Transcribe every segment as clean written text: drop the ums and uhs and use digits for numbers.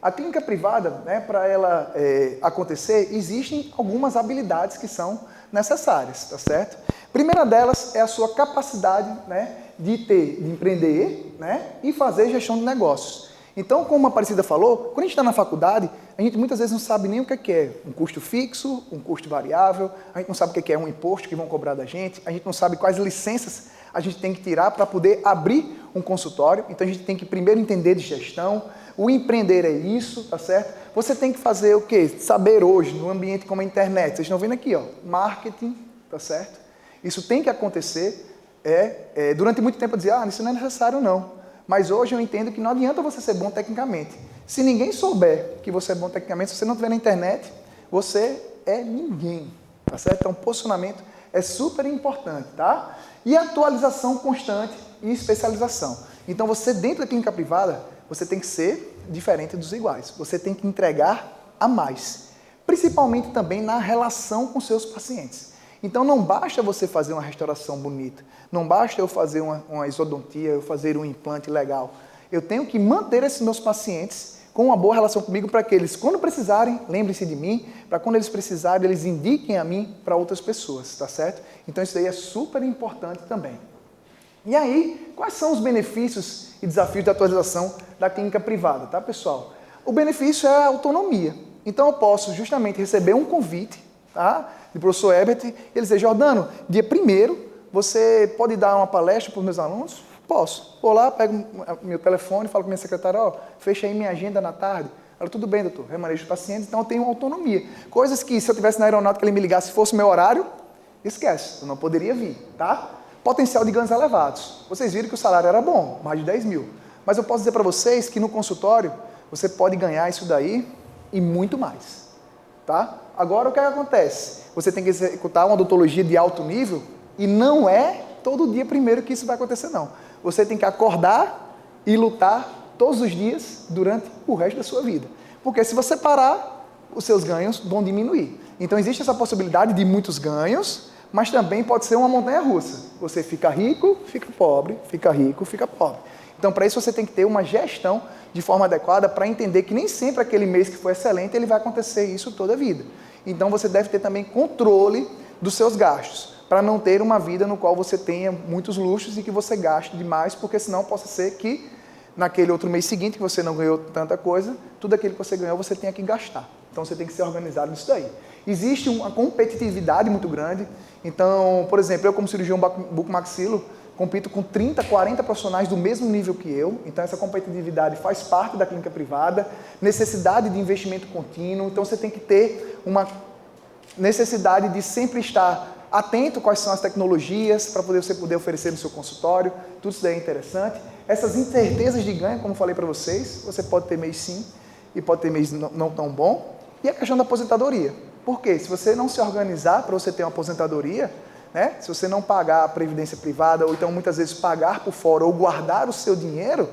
A clínica privada, né, para ela acontecer, existem algumas habilidades que são necessárias, tá certo? Primeira delas é a sua capacidade, né, de empreender, né, e fazer gestão de negócios. Então, como a Aparecida falou, quando a gente está na faculdade, a gente muitas vezes não sabe nem o que é um custo fixo, um custo variável, a gente não sabe o que é um imposto que vão cobrar da gente, a gente não sabe quais licenças a gente tem que tirar para poder abrir um consultório, então a gente tem que primeiro entender de gestão, o empreender é isso, tá certo? Você tem que fazer o quê? Saber hoje, no ambiente como a internet, vocês estão vendo aqui, ó, marketing, tá certo? Isso tem que acontecer, durante muito tempo eu dizia, isso não é necessário não, mas hoje eu entendo que não adianta você ser bom tecnicamente. Se ninguém souber que você é bom tecnicamente, se você não estiver na internet, você é ninguém, tá certo? Então, posicionamento é super importante, tá? E atualização constante e especialização. Então, você dentro da clínica privada, você tem que ser diferente dos iguais. Você tem que entregar a mais, principalmente também na relação com seus pacientes. Então, não basta você fazer uma restauração bonita, não basta eu fazer uma isodontia, eu fazer um implante legal. Eu tenho que manter esses meus pacientes com uma boa relação comigo para que eles, quando precisarem, lembrem-se de mim, para quando eles precisarem, eles indiquem a mim para outras pessoas, tá certo? Então, isso aí é super importante também. E aí, quais são os benefícios e desafios da atualização da clínica privada, tá, pessoal? O benefício é a autonomia. Então, eu posso justamente receber um convite, tá, do professor Herbert, e ele dizer, Jordano, dia 1º, você pode dar uma palestra para os meus alunos? Posso. Vou lá, pego meu telefone, falo com minha secretária, fecha aí minha agenda na tarde. Ela, tudo bem, doutor, remanejo os pacientes, então eu tenho autonomia. Coisas que, se eu estivesse na aeronáutica, ele me ligasse, se fosse meu horário, esquece, eu não poderia vir, tá? Potencial de ganhos elevados. Vocês viram que o salário era bom, mais de 10 mil. Mas eu posso dizer para vocês que no consultório, você pode ganhar isso daí e muito mais, tá? Agora, o que acontece? Você tem que executar uma odontologia de alto nível e não é todo dia primeiro que isso vai acontecer, não. Você tem que acordar e lutar todos os dias durante o resto da sua vida. Porque se você parar, os seus ganhos vão diminuir. Então, existe essa possibilidade de muitos ganhos, mas também pode ser uma montanha-russa. Você fica rico, fica pobre, fica rico, fica pobre. Então, para isso, você tem que ter uma gestão de forma adequada para entender que nem sempre aquele mês que foi excelente, ele vai acontecer isso toda a vida. Então, você deve ter também controle dos seus gastos, para não ter uma vida no qual você tenha muitos luxos e que você gaste demais, porque senão possa ser que naquele outro mês seguinte, que você não ganhou tanta coisa, tudo aquilo que você ganhou você tenha que gastar. Então, você tem que ser organizado nisso daí. Existe uma competitividade muito grande. Então, por exemplo, eu como cirurgião bucomaxilo, compito com 30, 40 profissionais do mesmo nível que eu. Então, essa competitividade faz parte da clínica privada. Necessidade de investimento contínuo. Então, você tem que ter uma necessidade de sempre estar atento quais são as tecnologias para você poder oferecer no seu consultório. Tudo isso daí é interessante. Essas incertezas de ganho, como falei para vocês, você pode ter mês sim e pode ter mês não tão bom. E a questão da aposentadoria. Por quê? Se você não se organizar para você ter uma aposentadoria, né? Se você não pagar a previdência privada, ou então muitas vezes pagar por fora, ou guardar o seu dinheiro,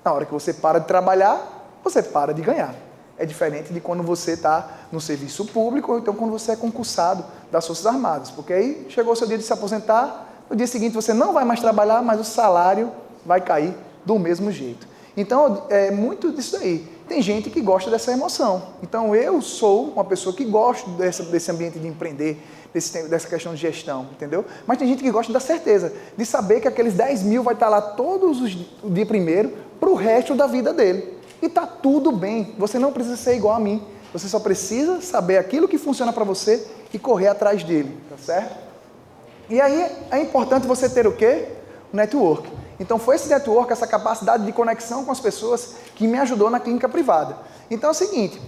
na hora que você para de trabalhar, você para de ganhar. É diferente de quando você está no serviço público, ou então quando você é concursado das Forças Armadas. Porque aí chegou o seu dia de se aposentar, no dia seguinte você não vai mais trabalhar, mas o salário vai cair do mesmo jeito. Então, é muito disso aí. Tem gente que gosta dessa emoção. Então, eu sou uma pessoa que gosta desse ambiente de empreender, dessa questão de gestão, entendeu? Mas tem gente que gosta da certeza, de saber que aqueles 10 mil vai estar lá todos os dias, o dia primeiro, para o resto da vida dele. E está tudo bem. Você não precisa ser igual a mim. Você só precisa saber aquilo que funciona para você e correr atrás dele, tá certo? E aí, é importante você ter o quê? O network. Então, foi esse network, essa capacidade de conexão com as pessoas que me ajudou na clínica privada. Então, é o seguinte,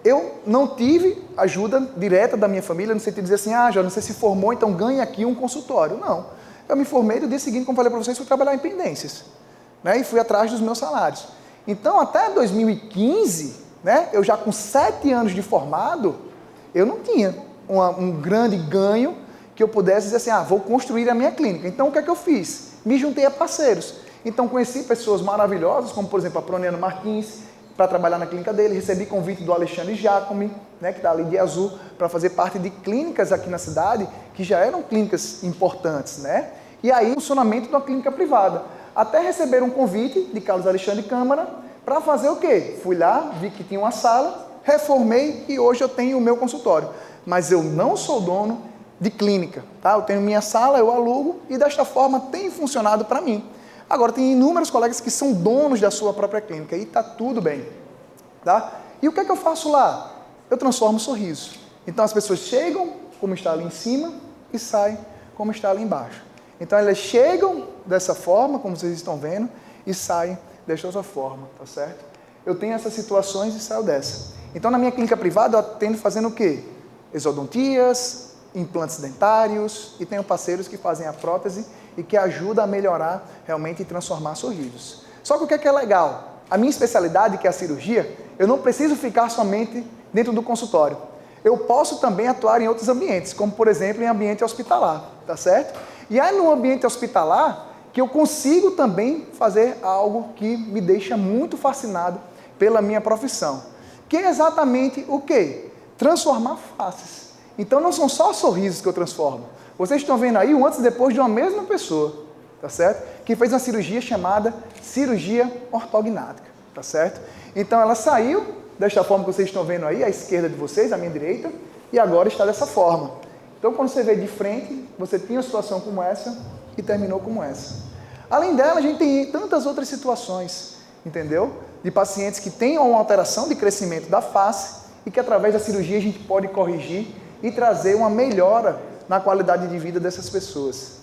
eu não tive ajuda direta da minha família, no sentido de dizer assim, Jorge, você se formou, então ganhe aqui um consultório. Não. Eu me formei no dia seguinte, como falei para vocês, fui trabalhar em pendências, né? E fui atrás dos meus salários. Então, até 2015, né, eu já com 7 anos de formado, eu não tinha um grande ganho que eu pudesse dizer assim, vou construir a minha clínica. Então, o que é que eu fiz? Me juntei a parceiros. Então, conheci pessoas maravilhosas, como, por exemplo, a Proniano Martins, para trabalhar na clínica dele. Recebi convite do Alexandre Giacomi, né, que está ali de azul, para fazer parte de clínicas aqui na cidade, que já eram clínicas importantes, né? E aí, o funcionamento de uma clínica privada. Até receber um convite de Carlos Alexandre Câmara, Para fazer o quê? Fui lá, vi que tinha uma sala, reformei e hoje eu tenho o meu consultório. Mas eu não sou dono de clínica, tá? Eu tenho minha sala, eu alugo e desta forma tem funcionado para mim. Agora, tem inúmeros colegas que são donos da sua própria clínica e está tudo bem, tá? E o que é que eu faço lá? Eu transformo sorriso. Então, as pessoas chegam como está ali em cima e saem como está ali embaixo. Então, elas chegam dessa forma, como vocês estão vendo, e saem desta outra forma, tá certo? Eu tenho essas situações e saio dessa. Então, na minha clínica privada, eu atendo fazendo o quê? Exodontias, implantes dentários e tenho parceiros que fazem a prótese e que ajudam a melhorar realmente e transformar sorrisos. Só que o que é legal? A minha especialidade, que é a cirurgia, eu não preciso ficar somente dentro do consultório. Eu posso também atuar em outros ambientes, como por exemplo em ambiente hospitalar, tá certo? E é no ambiente hospitalar que eu consigo também fazer algo que me deixa muito fascinado pela minha profissão, que é exatamente o quê? Transformar faces. Então não são só sorrisos que eu transformo. Vocês estão vendo aí o antes e depois de uma mesma pessoa, tá certo? Que fez uma cirurgia chamada cirurgia ortognática, tá certo? Então ela saiu desta forma que vocês estão vendo aí, à esquerda de vocês, à minha direita, e agora está dessa forma. Então quando você vê de frente, você tinha uma situação como essa e terminou como essa. Além dela, a gente tem tantas outras situações, entendeu? De pacientes que têm uma alteração de crescimento da face e que através da cirurgia a gente pode corrigir e trazer uma melhora na qualidade de vida dessas pessoas.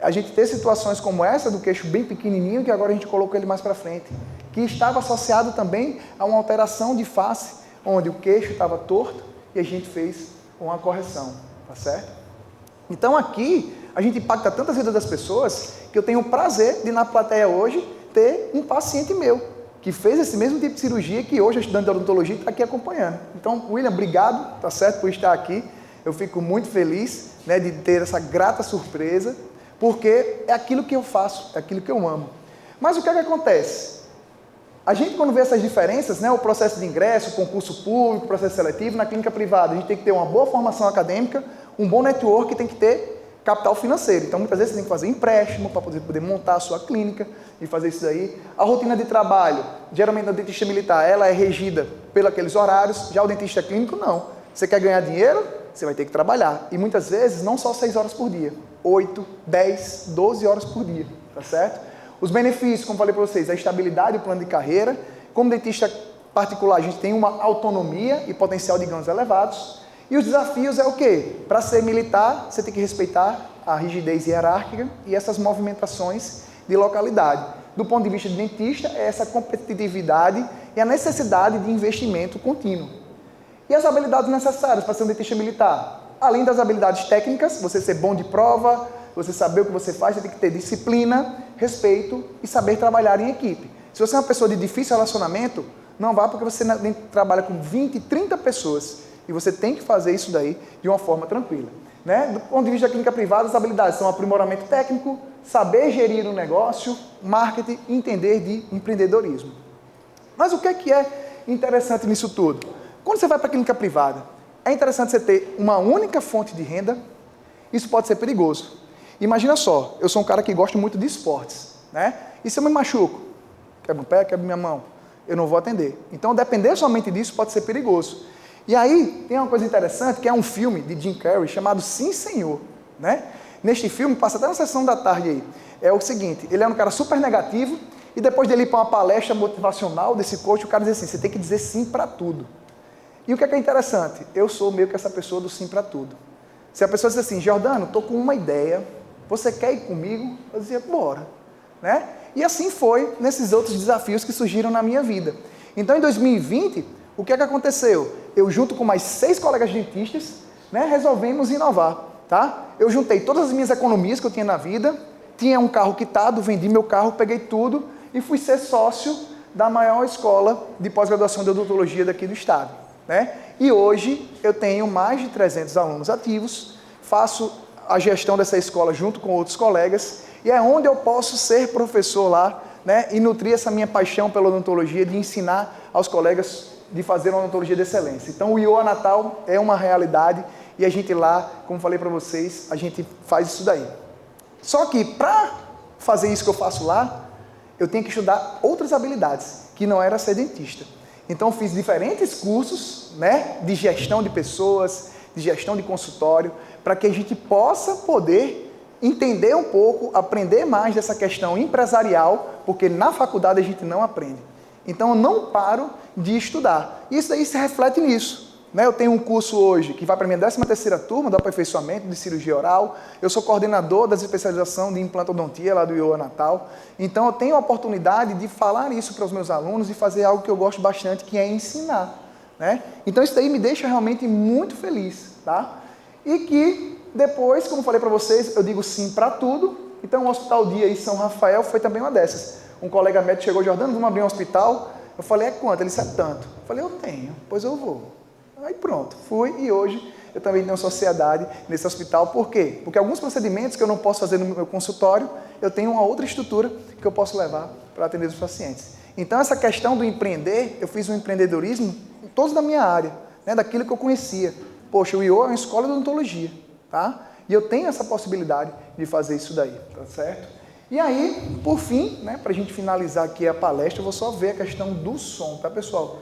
A gente tem situações como essa, do queixo bem pequenininho, que agora a gente colocou ele mais para frente, que estava associado também a uma alteração de face, onde o queixo estava torto e a gente fez uma correção, tá certo? Então aqui, a gente impacta tantas vidas das pessoas, que eu tenho o prazer de, na plateia hoje, ter um paciente meu, que fez esse mesmo tipo de cirurgia, que hoje, estudante de odontologia, está aqui acompanhando. Então, William, obrigado, tá certo, por estar aqui. Eu fico muito feliz, né, de ter essa grata surpresa, porque é aquilo que eu faço, é aquilo que eu amo. Mas o que é que acontece? A gente, quando vê essas diferenças, né, o processo de ingresso, o concurso público, o processo seletivo, na clínica privada, a gente tem que ter uma boa formação acadêmica, um bom network e tem que ter capital financeiro. Então, muitas vezes você tem que fazer empréstimo para poder montar a sua clínica e fazer isso daí. A rotina de trabalho, geralmente, o dentista militar, ela é regida pelos aqueles horários, já o dentista clínico, não. Você quer ganhar dinheiro? Você vai ter que trabalhar. E muitas vezes, não só 6 horas por dia, 8, 10, 12 horas por dia, tá certo? Os benefícios, como falei para vocês, a estabilidade e o plano de carreira. Como dentista particular, a gente tem uma autonomia e potencial de ganhos elevados. E os desafios é o quê? Para ser militar, você tem que respeitar a rigidez hierárquica e essas movimentações de localidade. Do ponto de vista de dentista, é essa competitividade e a necessidade de investimento contínuo. E as habilidades necessárias para ser um dentista militar? Além das habilidades técnicas, você ser bom de prova, você saber o que você faz, você tem que ter disciplina, respeito e saber trabalhar em equipe. Se você é uma pessoa de difícil relacionamento, não vá porque você trabalha com 20, 30 pessoas. E você tem que fazer isso daí de uma forma tranquila, né? Do ponto de vista da clínica privada, as habilidades são aprimoramento técnico, saber gerir um negócio, marketing e entender de empreendedorismo. Mas o que é interessante nisso tudo? Quando você vai para a clínica privada, é interessante você ter uma única fonte de renda. Isso pode ser perigoso. Imagina só, eu sou um cara que gosta muito de esportes, né? E se eu me machuco, quebro o pé, quebro minha mão, eu não vou atender. Então, depender somente disso pode ser perigoso. E aí, tem uma coisa interessante, que é um filme de Jim Carrey chamado Sim, Senhor, né? Neste filme, passa até na sessão da tarde aí, é o seguinte, ele é um cara super negativo, e depois dele ir para uma palestra motivacional desse coach, o cara diz assim, você tem que dizer sim para tudo. E o que é interessante? Eu sou meio que essa pessoa do sim para tudo. Se a pessoa diz assim, Giordano, estou com uma ideia, você quer ir comigo? Eu dizia, bora, né? E assim foi nesses outros desafios que surgiram na minha vida. Então, em 2020, o que é que aconteceu? Eu, junto com mais 6 colegas dentistas, né, resolvemos inovar, tá? Eu juntei todas as minhas economias que eu tinha na vida, tinha um carro quitado, vendi meu carro, peguei tudo e fui ser sócio da maior escola de pós-graduação de odontologia daqui do estado, né? E hoje eu tenho mais de 300 alunos ativos, faço a gestão dessa escola junto com outros colegas e é onde eu posso ser professor lá, né, e nutrir essa minha paixão pela odontologia, de ensinar aos colegas de fazer uma odontologia de excelência. Então o IOA Natal é uma realidade e a gente lá, como falei para vocês, a gente faz isso daí. Só que para fazer isso que eu faço lá, eu tinha que estudar outras habilidades, que não era ser dentista. Então, eu fiz diferentes cursos, né, de gestão de pessoas, de gestão de consultório, para que a gente possa poder entender um pouco, aprender mais dessa questão empresarial, porque na faculdade a gente não aprende. Então, eu não paro de estudar. E isso daí se reflete nisso. Eu tenho um curso hoje que vai para a minha 13ª turma do aperfeiçoamento de cirurgia oral. Eu sou coordenador da especialização de implantodontia lá do IOA Natal. Então, eu tenho a oportunidade de falar isso para os meus alunos e fazer algo que eu gosto bastante, que é ensinar. Então, isso daí me deixa realmente muito feliz. Tá? E que depois, como falei para vocês, eu digo sim para tudo. Então, o Hospital Dia em São Rafael foi também uma dessas. Um colega médico chegou, Jordano, vamos abrir um hospital? Eu falei, é quanto? Ele disse, é tanto. Eu falei, eu tenho, pois eu vou. Aí pronto, fui e hoje eu também tenho sociedade nesse hospital. Por quê? Porque alguns procedimentos que eu não posso fazer no meu consultório, eu tenho uma outra estrutura que eu posso levar para atender os pacientes. Então, essa questão do empreender, eu fiz um empreendedorismo todos da minha área, daquilo que eu conhecia. Poxa, o IO é uma escola de odontologia, tá? E eu tenho essa possibilidade de fazer isso daí, tá certo? E aí, por fim, para a gente finalizar aqui a palestra, eu vou só ver a questão do som, tá, pessoal?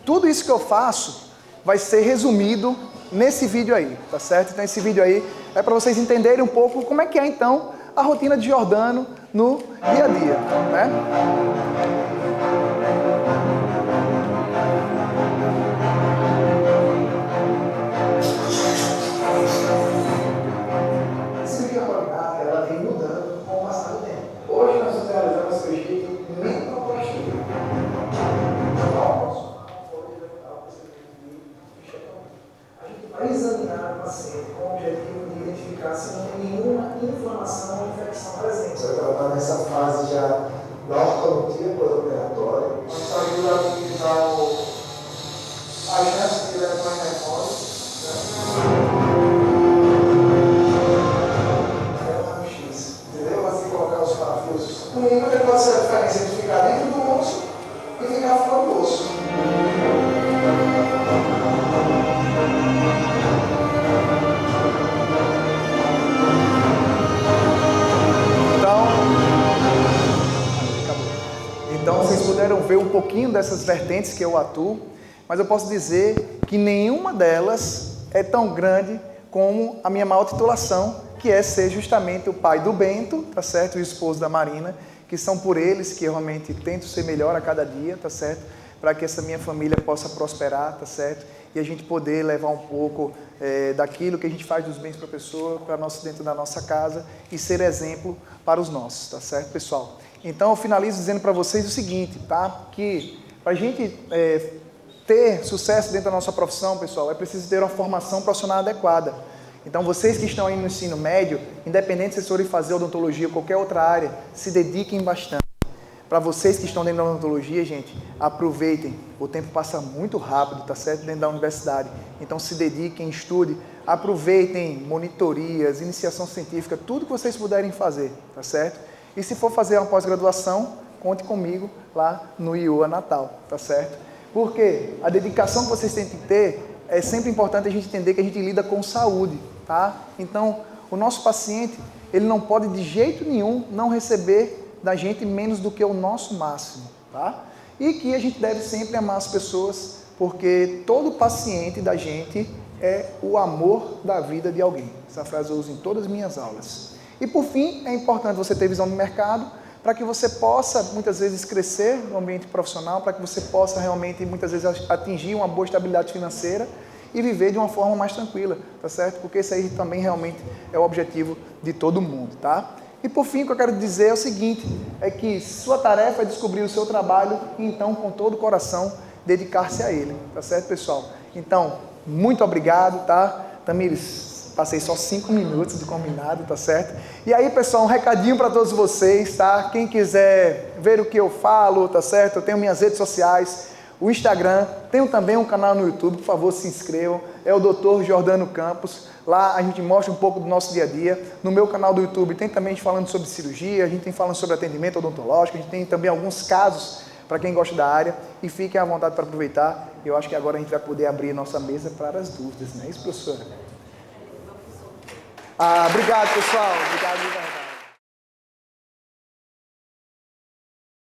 Tudo isso que eu faço vai ser resumido nesse vídeo aí, tá certo? Então esse vídeo aí é para vocês entenderem um pouco como é que é então a rotina de Jordano no dia a dia, né? Essa qualidade, ela vem mudando com o passar do tempo. Hoje nós estamos realizando a cirurgia de mentoplastia. Vai examinar o paciente com o objetivo de identificar se não tem nenhuma inflamação ou infecção presente. Você vai estar nessa fase já da ortodontia pós-operatória, onde está ajuda a minimizar a chance de levar uma nefrose. É um raio-x, entendeu? Assim, colocar os parafusos. No mínimo, ele pode ser a diferença entre ficar dentro do osso e ficar fora do osso. Então, vocês puderam ver um pouquinho dessas vertentes que eu atuo, mas eu posso dizer que nenhuma delas é tão grande como a minha maior titulação, que é ser justamente o pai do Bento, tá certo? E o esposo da Marina, que são por eles que eu realmente tento ser melhor a cada dia, tá certo? Para que essa minha família possa prosperar, tá certo? E a gente poder levar um pouco daquilo que a gente faz dos bens para a pessoa, para dentro da nossa casa e ser exemplo para os nossos, tá certo, pessoal? Então, eu finalizo dizendo para vocês o seguinte, tá? Que para a gente ter sucesso dentro da nossa profissão, pessoal, é preciso ter uma formação profissional adequada. Então, vocês que estão aí no ensino médio, independente se vocês forem fazer odontologia ou qualquer outra área, se dediquem bastante. Para vocês que estão dentro da odontologia, gente, aproveitem. O tempo passa muito rápido, tá certo? Dentro da universidade. Então, se dediquem, estudem, aproveitem monitorias, iniciação científica, tudo que vocês puderem fazer, tá certo? E se for fazer uma pós-graduação, conte comigo lá no IOA Natal, tá certo? Porque a dedicação que vocês têm que ter, é sempre importante a gente entender que a gente lida com saúde, tá? Então, o nosso paciente, ele não pode de jeito nenhum não receber da gente menos do que o nosso máximo, tá? E que a gente deve sempre amar as pessoas, porque todo paciente da gente é o amor da vida de alguém. Essa frase eu uso em todas as minhas aulas. E por fim, é importante você ter visão do mercado para que você possa, muitas vezes, crescer no ambiente profissional, para que você possa realmente, muitas vezes, atingir uma boa estabilidade financeira e viver de uma forma mais tranquila, tá certo? Porque esse aí também realmente é o objetivo de todo mundo, tá? E por fim, o que eu quero dizer é o seguinte, é que sua tarefa é descobrir o seu trabalho e então, com todo o coração, dedicar-se a ele, tá certo, pessoal? Então, muito obrigado, tá? Tamires, passei só 5 minutos do combinado, tá certo? E aí, pessoal, um recadinho para todos vocês, tá? Quem quiser ver o que eu falo, tá certo? Eu tenho minhas redes sociais, o Instagram, tenho também um canal no YouTube, por favor, se inscrevam. É o Dr. Jordano Campos. Lá a gente mostra um pouco do nosso dia a dia. No meu canal do YouTube tem também a gente falando sobre cirurgia, a gente tem falando sobre atendimento odontológico, a gente tem também alguns casos para quem gosta da área. E fiquem à vontade para aproveitar. Eu acho que agora a gente vai poder abrir nossa mesa para as dúvidas, não é isso, professora? Obrigado, pessoal. Obrigado de verdade.